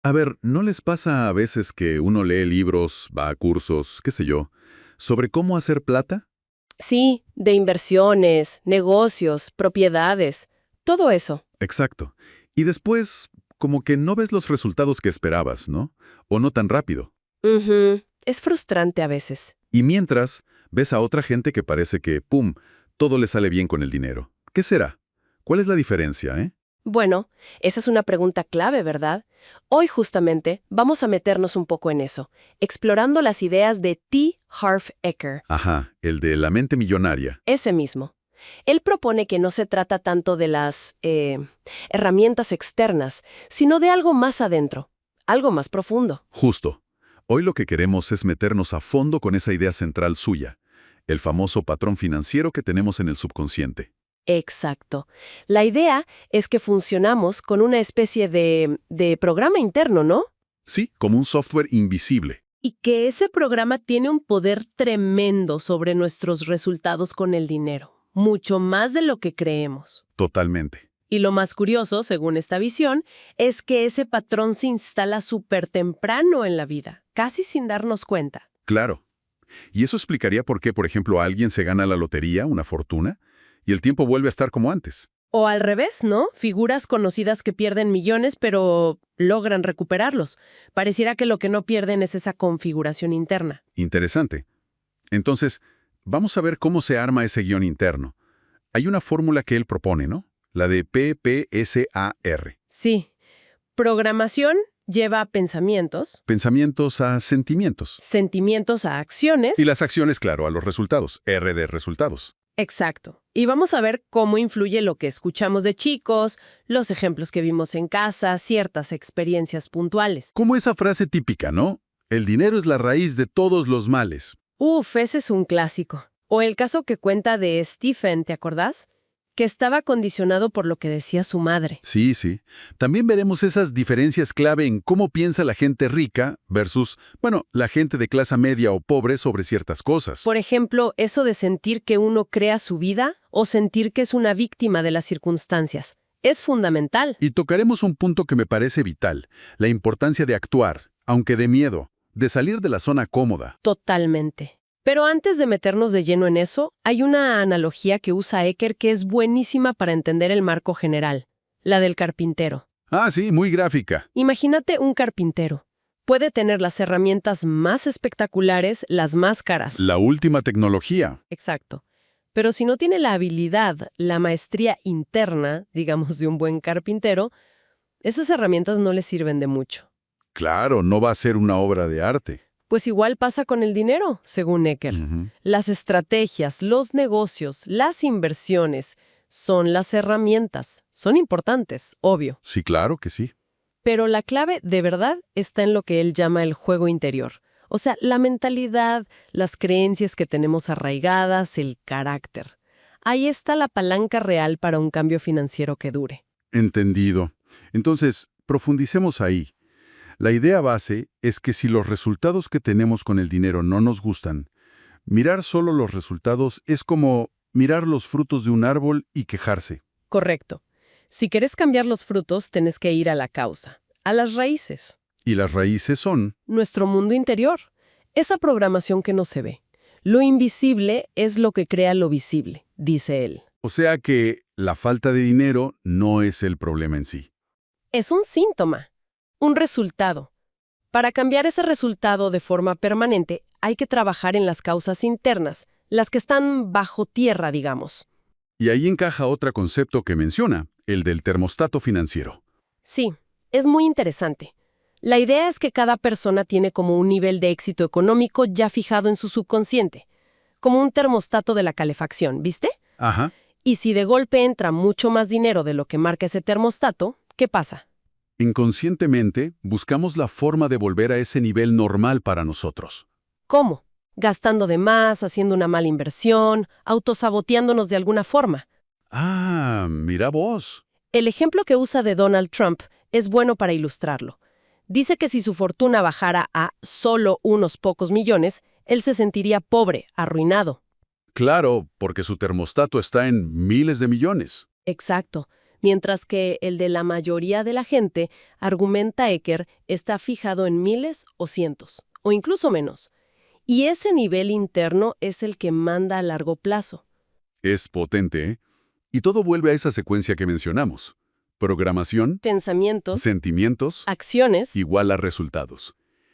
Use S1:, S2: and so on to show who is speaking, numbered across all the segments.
S1: A ver, ¿no les pasa a veces que uno lee libros, va a cursos, qué sé yo, sobre cómo hacer plata?
S2: Sí, de inversiones, negocios, propiedades, todo eso.
S1: Exacto. Y después, como que no ves los resultados que esperabas, ¿no? O no tan rápido.
S2: Ujú. Es frustrante a veces.
S1: Y mientras, ves a otra gente que parece que, ¡pum!, todo le sale bien con el dinero. ¿Qué será? ¿Cuál es la diferencia,
S2: Bueno, esa es una pregunta clave, ¿verdad? Hoy justamente vamos a meternos un poco en eso, explorando las ideas de T. Harv Eker,
S1: Ajá, el de la mente millonaria.
S2: ese mismo. Él propone que no se trata tanto de las herramientas externas, sino de algo más adentro, algo más profundo.
S1: Justo. Hoy lo que queremos es meternos a fondo con esa idea central suya, el famoso patrón financiero que tenemos en el subconsciente.
S2: Exacto. La idea es que funcionamos con una especie de programa interno, ¿no?
S1: Sí, como un software invisible.
S2: Y que ese programa tiene un poder tremendo sobre nuestros resultados con el dinero, mucho más de lo que creemos.
S1: Totalmente.
S2: Y lo más curioso, según esta visión, es que ese patrón se instala súper temprano en la vida, casi sin darnos cuenta.
S1: Claro. Y eso explicaría por qué, por ejemplo, alguien se gana la lotería, una fortuna, y el tiempo vuelve a estar como antes.
S2: O al revés, ¿no? Figuras conocidas que pierden millones, pero logran recuperarlos. Pareciera que lo que no pierden es esa configuración interna.
S1: Interesante. Entonces, vamos a ver cómo se arma ese guión interno. Hay una fórmula que él propone, ¿no? La de PPSAR.
S2: Sí, programación lleva a pensamientos,
S1: Pensamientos a sentimientos.
S2: sentimientos a
S1: Y
S2: acciones.
S1: las acciones, claro, a los resultados. R de resultados.
S2: Exacto. Y vamos a ver cómo influye lo que escuchamos de chicos, los ejemplos que vimos en casa, ciertas experiencias puntuales.
S1: Como esa frase típica, ¿no? El dinero es la raíz de todos los males.
S2: Uf, ese es un clásico. O el caso que cuenta de Stephen, ¿te acordás? Que estaba condicionado por lo que decía su madre.
S1: Sí, sí. También veremos esas diferencias clave en cómo piensa la gente rica versus, bueno, la gente de clase media o pobre sobre ciertas cosas.
S2: Por ejemplo, eso de sentir que uno crea su vida o sentir que es una víctima de las circunstancias. Es fundamental.
S1: Y tocaremos un punto que me parece vital, la importancia de actuar, aunque de miedo, de salir de la zona cómoda.
S2: Totalmente. Pero antes de meternos de lleno en eso, hay una analogía que usa Eker que es buenísima para entender el marco general, la del carpintero.
S1: Ah, sí, muy gráfica.
S2: Imagínate un carpintero. Puede tener las herramientas más espectaculares, las más caras.
S1: La última tecnología.
S2: Exacto. Pero si no tiene la habilidad, la maestría interna, digamos, de un buen carpintero, esas herramientas no le sirven de mucho.
S1: Claro, no va a ser una obra de arte.
S2: Pues igual pasa con el dinero, según Eker.
S1: Ujú.
S2: Las estrategias, los negocios, las inversiones son las herramientas. Son importantes, obvio.
S1: Sí, claro que sí.
S2: Pero la clave, de verdad, está en lo que él llama el juego interior. O sea, la mentalidad, las creencias que tenemos arraigadas, el carácter. Ahí está la palanca real para un cambio financiero que dure.
S1: Entendido. Entonces, profundicemos ahí. La idea base es que si los resultados que tenemos con el dinero no nos gustan, mirar solo los resultados es como mirar los frutos de un árbol y quejarse.
S2: Correcto. Si querés cambiar los frutos, tenés que ir a la causa, a las raíces.
S1: Y las raíces son,
S2: Nuestro mundo interior, esa programación que no se ve. Lo invisible es lo que crea lo visible, dice él.
S1: o sea que la falta de dinero no es el problema en sí.
S2: Es un síntoma, un resultado. Para cambiar ese resultado de forma permanente, hay que trabajar en las causas internas, las que están bajo tierra, digamos.
S1: Y ahí encaja otro concepto que menciona, el del termostato financiero.
S2: Sí, es muy interesante. La idea es que cada persona tiene como un nivel de éxito económico ya fijado en su subconsciente, como un termostato de la calefacción, ¿viste?
S1: Ajá.
S2: Y si de golpe entra mucho más dinero de lo que marca ese termostato, ¿qué pasa?
S1: Inconscientemente, buscamos la forma de volver a ese nivel normal para nosotros.
S2: ¿Cómo? Gastando de más, haciendo una mala inversión, autosaboteándonos de alguna forma.
S1: Ah, mira vos.
S2: El ejemplo que usa de Donald Trump es bueno para ilustrarlo. Dice que si su fortuna bajara a solo unos pocos millones, él se sentiría pobre, arruinado.
S1: Claro, porque su termostato está en miles de millones.
S2: Exacto. mientras que el de la mayoría de la gente, argumenta Eker, está fijado en miles o cientos, o incluso menos. Y ese nivel interno es el que manda a largo plazo.
S1: Es potente, ¿eh? Y todo vuelve a esa secuencia que mencionamos. Programación,
S2: Pensamientos,
S1: sentimientos,
S2: acciones,
S1: igual a resultados.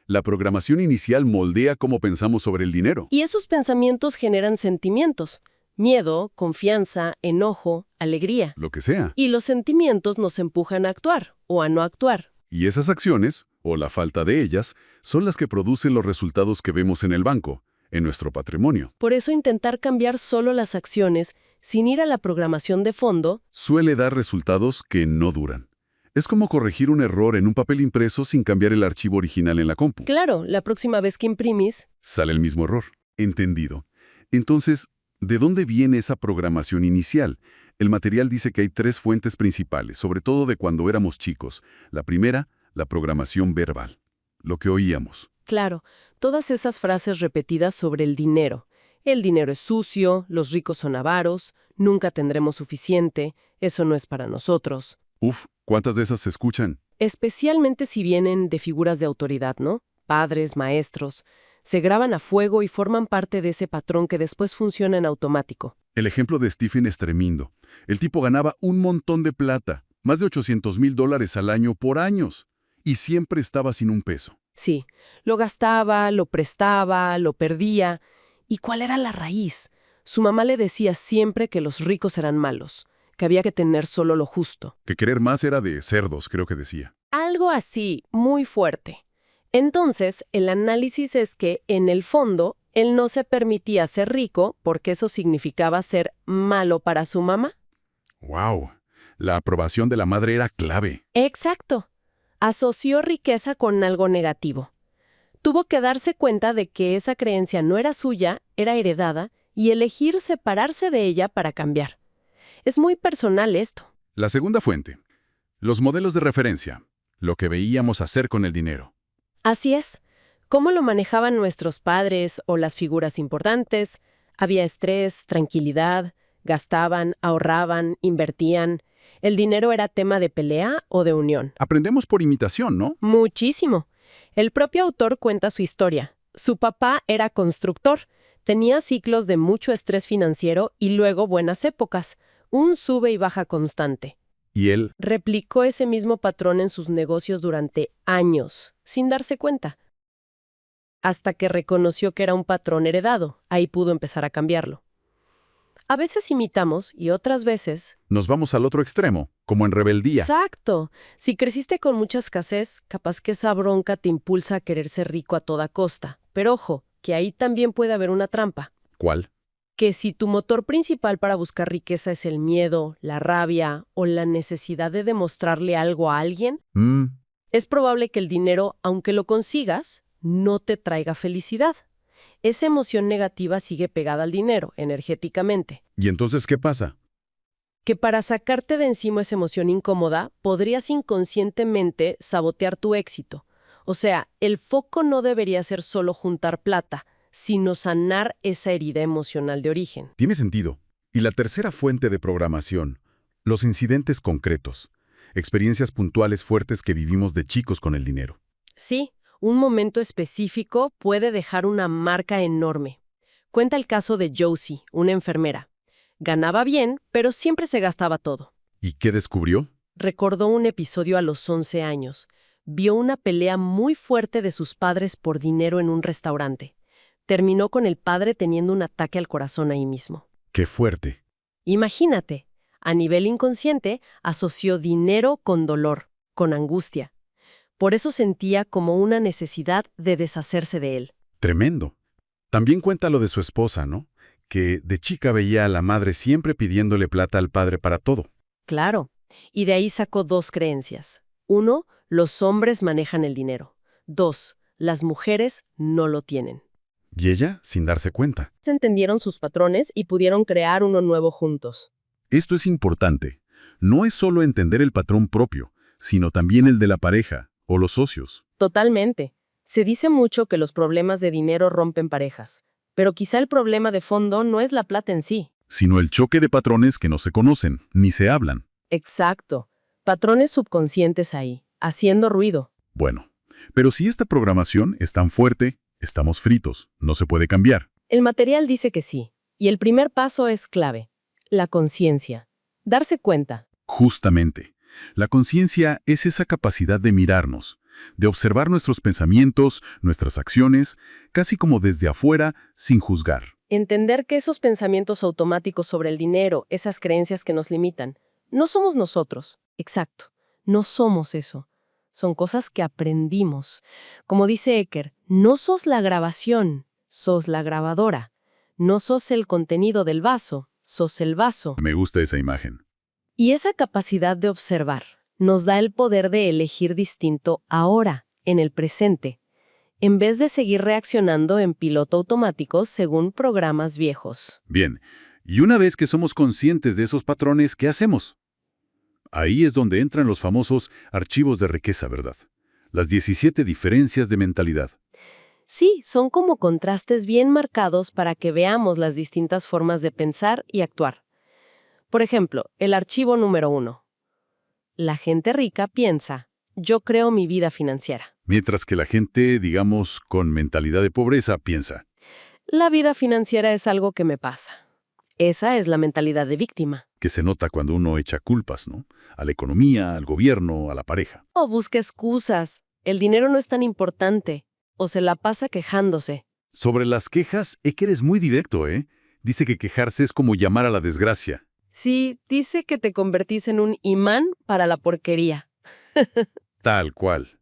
S1: La programación inicial moldea cómo pensamos sobre el dinero.
S2: y esos pensamientos generan sentimientos. Miedo, confianza, enojo, alegría.
S1: Lo que sea.
S2: Y los sentimientos nos empujan a actuar o a no actuar.
S1: Y esas acciones, o la falta de ellas, son las que producen los resultados que vemos en el banco, en nuestro patrimonio.
S2: Por eso intentar cambiar solo las acciones, sin ir a la programación de fondo,
S1: Suele dar resultados que no duran. Es como corregir un error en un papel impreso sin cambiar el archivo original en la compu.
S2: claro, la próxima vez que imprimís,
S1: Sale el mismo error. Entendido. Entonces, ¿de dónde viene esa programación inicial? El material dice que hay 3 fuentes principales, sobre todo de cuando éramos chicos. La primera, la programación verbal. Lo que oíamos.
S2: claro, todas esas frases repetidas sobre el dinero. El dinero es sucio, los ricos son avaros, nunca tendremos suficiente, eso no es para nosotros.
S1: Uf, ¿cuántas de esas se escuchan?
S2: Especialmente si vienen de figuras de autoridad, ¿no? Padres, maestros. Se graban a fuego y forman parte de ese patrón que después funciona en automático.
S1: El ejemplo de Stephen es tremendo. El tipo ganaba un montón de plata, más de $800,000 al año por años, y siempre estaba sin un peso.
S2: Sí, lo gastaba, lo prestaba, lo perdía. ¿Y cuál era la raíz? Su mamá le decía siempre que los ricos eran malos, que había que tener solo lo justo.
S1: Que querer más era de cerdos, creo que decía.
S2: Algo así, muy fuerte. Entonces, el análisis es que, en el fondo, él no se permitía ser rico porque eso significaba ser malo para su mamá.
S1: ¡Wow! La aprobación de la madre era clave.
S2: Exacto. Asoció riqueza con algo negativo. Tuvo que darse cuenta de que esa creencia no era suya, era heredada, y elegir separarse de ella para cambiar. Es muy personal esto.
S1: La segunda fuente. Los modelos de referencia. Lo que veíamos hacer con el dinero.
S2: Así es. ¿Cómo lo manejaban nuestros padres o las figuras importantes? Había estrés, tranquilidad, gastaban, ahorraban, invertían. ¿El dinero era tema de pelea o de unión?
S1: Aprendemos por imitación, ¿no?
S2: Muchísimo. El propio autor cuenta su historia. Su papá era constructor, tenía ciclos de mucho estrés financiero y luego buenas épocas, un sube y baja constante.
S1: Y él,
S2: Replicó ese mismo patrón en sus negocios durante años, sin darse cuenta. Hasta que reconoció que era un patrón heredado, ahí pudo empezar a cambiarlo. A veces imitamos y otras veces...
S1: nos vamos al otro extremo, como en rebeldía.
S2: Exacto. Si creciste con mucha escasez, capaz que esa bronca te impulsa a querer ser rico a toda costa. Pero ojo, que ahí también puede haber una trampa.
S1: ¿Cuál?
S2: Que si tu motor principal para buscar riqueza es el miedo, la rabia o la necesidad de demostrarle algo a alguien, es probable que el dinero, aunque lo consigas, no te traiga felicidad. Esa emoción negativa sigue pegada al dinero, energéticamente.
S1: ¿Y entonces qué pasa?
S2: Que para sacarte de encima esa emoción incómoda, podrías inconscientemente sabotear tu éxito. O sea, el foco no debería ser solo juntar plata, sino sanar esa herida emocional de origen.
S1: Tiene sentido. Y la tercera fuente de programación, los incidentes concretos, experiencias puntuales fuertes que vivimos de chicos con el dinero.
S2: Sí, un momento específico puede dejar una marca enorme. Cuenta el caso de Josie, una enfermera. Ganaba bien, pero siempre se gastaba todo.
S1: ¿Y qué descubrió?
S2: Recordó un episodio a los 11 años. Vio una pelea muy fuerte de sus padres por dinero en un restaurante. Terminó con el padre teniendo un ataque al corazón ahí mismo.
S1: ¡Qué fuerte!
S2: Imagínate, a nivel inconsciente, asoció dinero con dolor, con angustia. Por eso sentía como una necesidad de deshacerse de él.
S1: Tremendo. También cuenta lo de su esposa, ¿no? Que de chica veía a la madre siempre pidiéndole plata al padre para todo.
S2: Claro, y de ahí sacó 2 creencias. 1, los hombres manejan el dinero. 2, las mujeres no lo tienen.
S1: Y ella, sin darse cuenta.
S2: Se entendieron sus patrones y pudieron crear uno nuevo juntos.
S1: Esto es importante. No es solo entender el patrón propio, sino también el de la pareja o los socios.
S2: Totalmente. Se dice mucho que los problemas de dinero rompen parejas, pero quizá el problema de fondo no es la plata en sí.
S1: Sino el choque de patrones que no se conocen, ni se hablan.
S2: Exacto. Patrones subconscientes ahí, haciendo ruido.
S1: Bueno, pero si esta programación es tan fuerte, estamos fritos, no se puede cambiar.
S2: El material dice que sí, y el primer paso es clave, la conciencia. Darse cuenta.
S1: Justamente, la conciencia es esa capacidad de mirarnos, de observar nuestros pensamientos, nuestras acciones, casi como desde afuera, sin juzgar.
S2: Entender que esos pensamientos automáticos sobre el dinero, esas creencias que nos limitan, no somos nosotros. Exacto, no somos eso. Son cosas que aprendimos. Como dice Eker, no sos la grabación, sos la grabadora. No sos el contenido del vaso, sos el vaso.
S1: Me gusta esa imagen.
S2: Y esa capacidad de observar nos da el poder de elegir distinto ahora, en el presente, en vez de seguir reaccionando en piloto automático según programas viejos.
S1: Bien, y una vez que somos conscientes de esos patrones, ¿qué hacemos? Ahí es donde entran los famosos archivos de riqueza, ¿verdad? Las 17 diferencias de mentalidad.
S2: Sí, son como contrastes bien marcados para que veamos las distintas formas de pensar y actuar. Por ejemplo, el archivo número 1. La gente rica piensa, yo creo mi vida financiera.
S1: Mientras que la gente, digamos, con mentalidad de pobreza, piensa.
S2: La vida financiera es algo que me pasa. Esa es la mentalidad de víctima.
S1: Que se nota cuando uno echa culpas, ¿no? A la economía, al gobierno, a la pareja.
S2: O busca excusas. El dinero no es tan importante. O se la pasa quejándose.
S1: Sobre las quejas, Eker es muy directo, ¿eh? Dice que quejarse es como llamar a la desgracia.
S2: Sí, dice que te convertís en un imán para la porquería.
S1: Tal cual.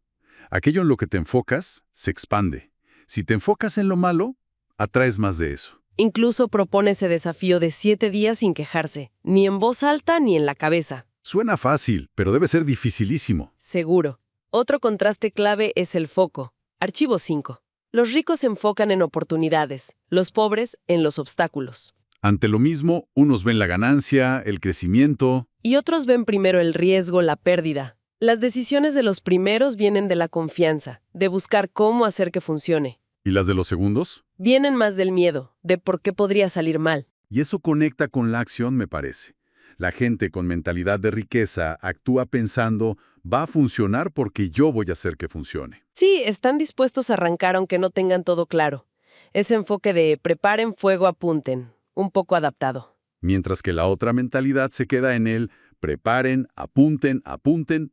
S1: Aquello en lo que te enfocas, se expande. Si te enfocas en lo malo, atraes más de eso.
S2: Incluso propone ese desafío de 7 días sin quejarse, ni en voz alta ni en la cabeza.
S1: Suena fácil, pero debe ser dificilísimo.
S2: Seguro. Otro contraste clave es el foco. Archivo 5. Los ricos se enfocan en oportunidades, los pobres en los obstáculos.
S1: Ante lo mismo, unos ven la ganancia, el crecimiento.
S2: Y otros ven primero el riesgo, la pérdida. Las decisiones de los primeros vienen de la confianza, de buscar cómo hacer que funcione.
S1: ¿Y las de los segundos?
S2: Vienen más del miedo, de por qué podría salir mal.
S1: Y eso conecta con la acción, me parece. La gente con mentalidad de riqueza actúa pensando, va a funcionar porque yo voy a hacer que funcione.
S2: Sí, están dispuestos a arrancar aunque no tengan todo claro. Ese enfoque de preparen fuego, apunten, un poco adaptado.
S1: Mientras que la otra mentalidad se queda en el preparen, apunten, apunten.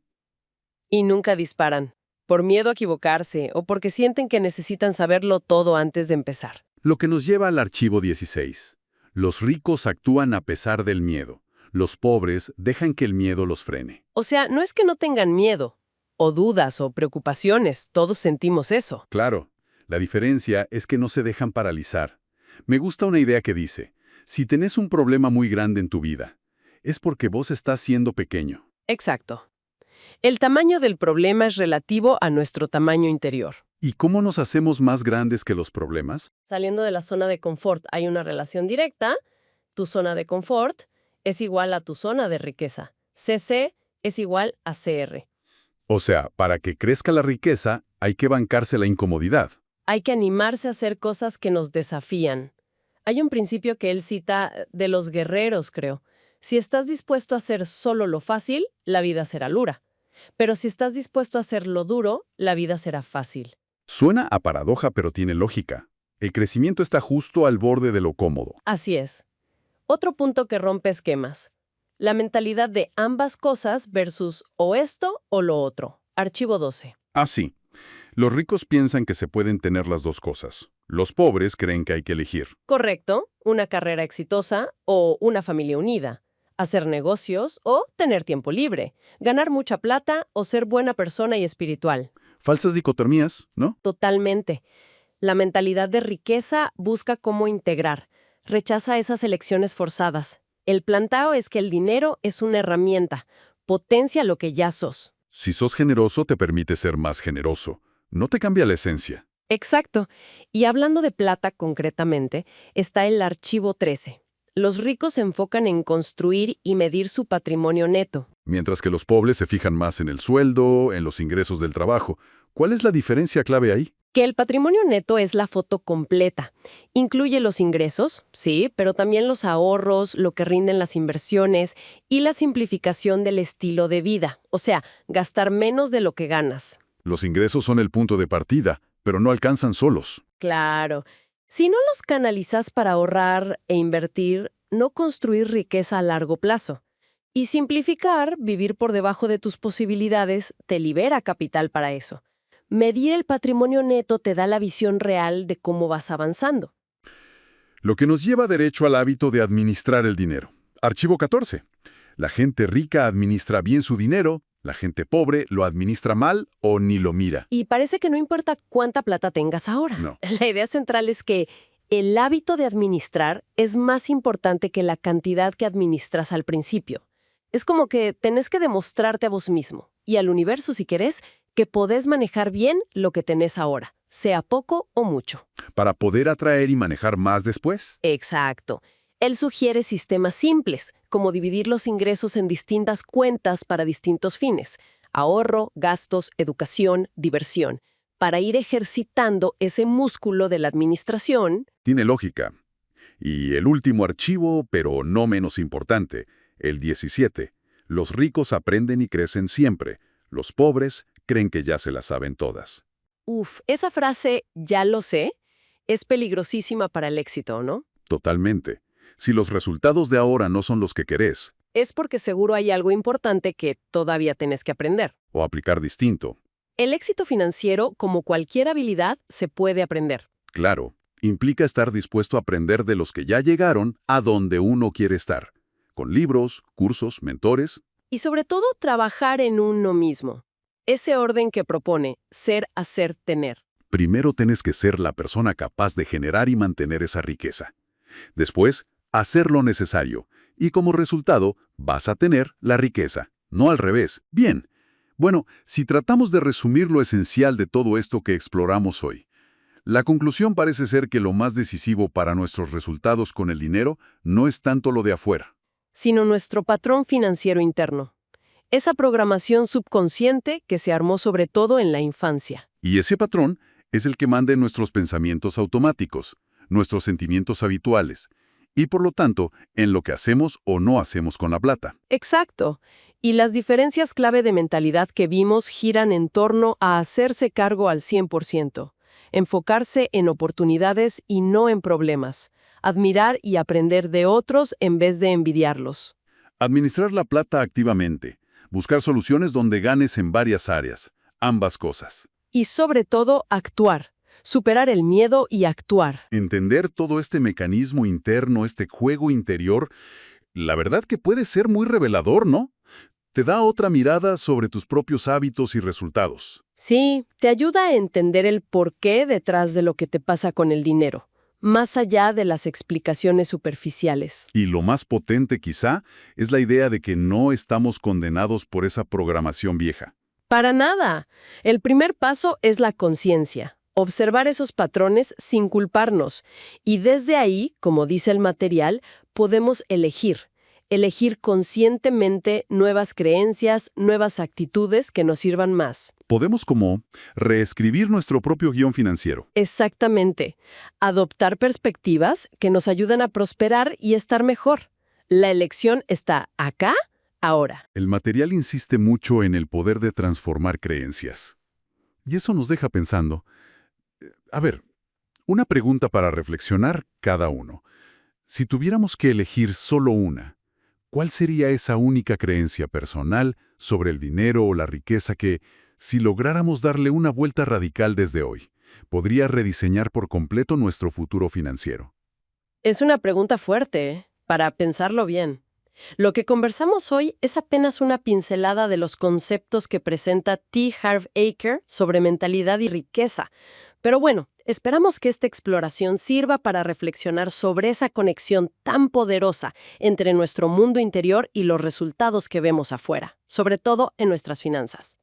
S2: Y nunca disparan, por miedo a equivocarse o porque sienten que necesitan saberlo todo antes de empezar.
S1: Lo que nos lleva al archivo 16. Los ricos actúan a pesar del miedo. Los pobres dejan que el miedo los frene.
S2: O sea, no es que no tengan miedo, o dudas o preocupaciones, todos sentimos eso.
S1: Claro, la diferencia es que no se dejan paralizar. Me gusta una idea que dice, si tenés un problema muy grande en tu vida, es porque vos estás siendo pequeño.
S2: Exacto. El tamaño del problema es relativo a nuestro tamaño interior.
S1: ¿Y cómo nos hacemos más grandes que los problemas?
S2: Saliendo de la zona de confort hay una relación directa. Tu zona de confort es igual a tu zona de riqueza. CC es igual a CR.
S1: O sea, para que crezca la riqueza, hay que bancarse la incomodidad.
S2: Hay que animarse a hacer cosas que nos desafían. Hay un principio que él cita de los guerreros, creo. Si estás dispuesto a hacer solo lo fácil, la vida será dura. Pero si estás dispuesto a hacer lo duro, la vida será fácil.
S1: Suena a paradoja, pero tiene lógica. El crecimiento está justo al borde de lo cómodo.
S2: Así es. Otro punto que rompe esquemas. La mentalidad de ambas cosas versus o esto o lo otro. Archivo 12.
S1: Ah, sí. Los ricos piensan que se pueden tener las dos cosas. Los pobres creen que hay que elegir.
S2: Correcto, una carrera exitosa o una familia unida. Hacer negocios o tener tiempo libre. Ganar mucha plata o ser buena persona y espiritual.
S1: Falsas dicotomías, ¿no?
S2: Totalmente. La mentalidad de riqueza busca cómo integrar. Rechaza esas elecciones forzadas. El planteo es que el dinero es una herramienta. Potencia lo que ya sos.
S1: Si sos generoso, te permite ser más generoso. No te cambia la esencia.
S2: Exacto. Y hablando de plata concretamente, está el archivo 13. Los ricos se enfocan en construir y medir su patrimonio neto.
S1: Mientras que los pobres se fijan más en el sueldo, en los ingresos del trabajo. ¿Cuál es la diferencia clave ahí?
S2: Que el patrimonio neto es la foto completa. Incluye los ingresos, sí, pero también los ahorros, lo que rinden las inversiones y la simplificación del estilo de vida, o sea, gastar menos de lo que ganas.
S1: Los ingresos son el punto de partida, pero no alcanzan solos.
S2: Claro. Si no los canalizas para ahorrar e invertir, no construir riqueza a largo plazo. Y simplificar, vivir por debajo de tus posibilidades, te libera capital para eso. Medir el patrimonio neto te da la visión real de cómo vas avanzando.
S1: Lo que nos lleva derecho al hábito de administrar el dinero. Archivo 14. La gente rica administra bien su dinero, la gente pobre lo administra mal o ni lo mira.
S2: Y parece que no importa cuánta plata tengas ahora.
S1: No.
S2: La idea central es que el hábito de administrar es más importante que la cantidad que administras al principio. Es como que tenés que demostrarte a vos mismo y al universo, si querés, que podés manejar bien lo que tenés ahora, sea poco o mucho.
S1: Para poder atraer y manejar más después.
S2: Exacto. Él sugiere sistemas simples, como dividir los ingresos en distintas cuentas para distintos fines: ahorro, gastos, educación, diversión, para ir ejercitando ese músculo de la administración.
S1: Tiene lógica. Y el último archivo, pero no menos importante, el 17. Los ricos aprenden y crecen siempre. Los pobres creen que ya se las saben todas.
S2: Uf, esa frase, ya lo sé, es peligrosísima para el éxito, ¿no?
S1: Totalmente. Si los resultados de ahora no son los que querés,
S2: Es porque seguro hay algo importante que todavía tenés que aprender.
S1: o aplicar distinto,
S2: El éxito financiero, como cualquier habilidad, se puede aprender.
S1: claro, implica estar dispuesto a aprender de los que ya llegaron a donde uno quiere estar, con libros, cursos, mentores.
S2: Y sobre todo, trabajar en uno mismo. Ese orden que propone ser, hacer, tener.
S1: Primero tenés que ser la persona capaz de generar y mantener esa riqueza. Después, hacer lo necesario, y como resultado, vas a tener la riqueza, no al revés. Bien. Bueno, si tratamos de resumir lo esencial de todo esto que exploramos hoy, la conclusión parece ser que lo más decisivo para nuestros resultados con el dinero no es tanto lo de afuera.
S2: Sino nuestro patrón financiero interno. Esa programación subconsciente que se armó sobre todo en la infancia.
S1: Y ese patrón es el que manda en nuestros pensamientos automáticos, nuestros sentimientos habituales, y por lo tanto, en lo que hacemos o no hacemos con la plata.
S2: Exacto. Y las diferencias clave de mentalidad que vimos giran en torno a hacerse cargo al 100%, enfocarse en oportunidades y no en problemas, admirar y aprender de otros en vez de envidiarlos.
S1: Administrar la plata activamente, buscar soluciones donde ganes en varias áreas, ambas cosas.
S2: Y sobre todo, actuar. Superar el miedo y actuar.
S1: Entender todo este mecanismo interno, este juego interior, la verdad que puede ser muy revelador, ¿no? Te da otra mirada sobre tus propios hábitos y resultados.
S2: Sí, te ayuda a entender el porqué detrás de lo que te pasa con el dinero, más allá de las explicaciones superficiales.
S1: Y lo más potente quizá es la idea de que no estamos condenados por esa programación vieja.
S2: Para nada. El primer paso es la conciencia. Observar esos patrones sin culparnos. Y desde ahí, como dice el material, podemos elegir conscientemente nuevas creencias, nuevas actitudes que nos sirvan más.
S1: Podemos como reescribir nuestro propio guión financiero.
S2: Exactamente. Adoptar perspectivas que nos ayudan a prosperar y estar mejor. La elección está acá, ahora.
S1: El material insiste mucho en el poder de transformar creencias. Y eso nos deja pensando. A ver, una pregunta para reflexionar cada uno. Si tuviéramos que elegir solo una, ¿cuál sería esa única creencia personal sobre el dinero o la riqueza que, si lográramos darle una vuelta radical desde hoy, podría rediseñar por completo nuestro futuro financiero?
S2: Es una pregunta fuerte, para pensarlo bien. Lo que conversamos hoy es apenas una pincelada de los conceptos que presenta T. Harv Eker sobre mentalidad y riqueza. Pero bueno, esperamos que esta exploración sirva para reflexionar sobre esa conexión tan poderosa entre nuestro mundo interior y los resultados que vemos afuera, sobre todo en nuestras finanzas.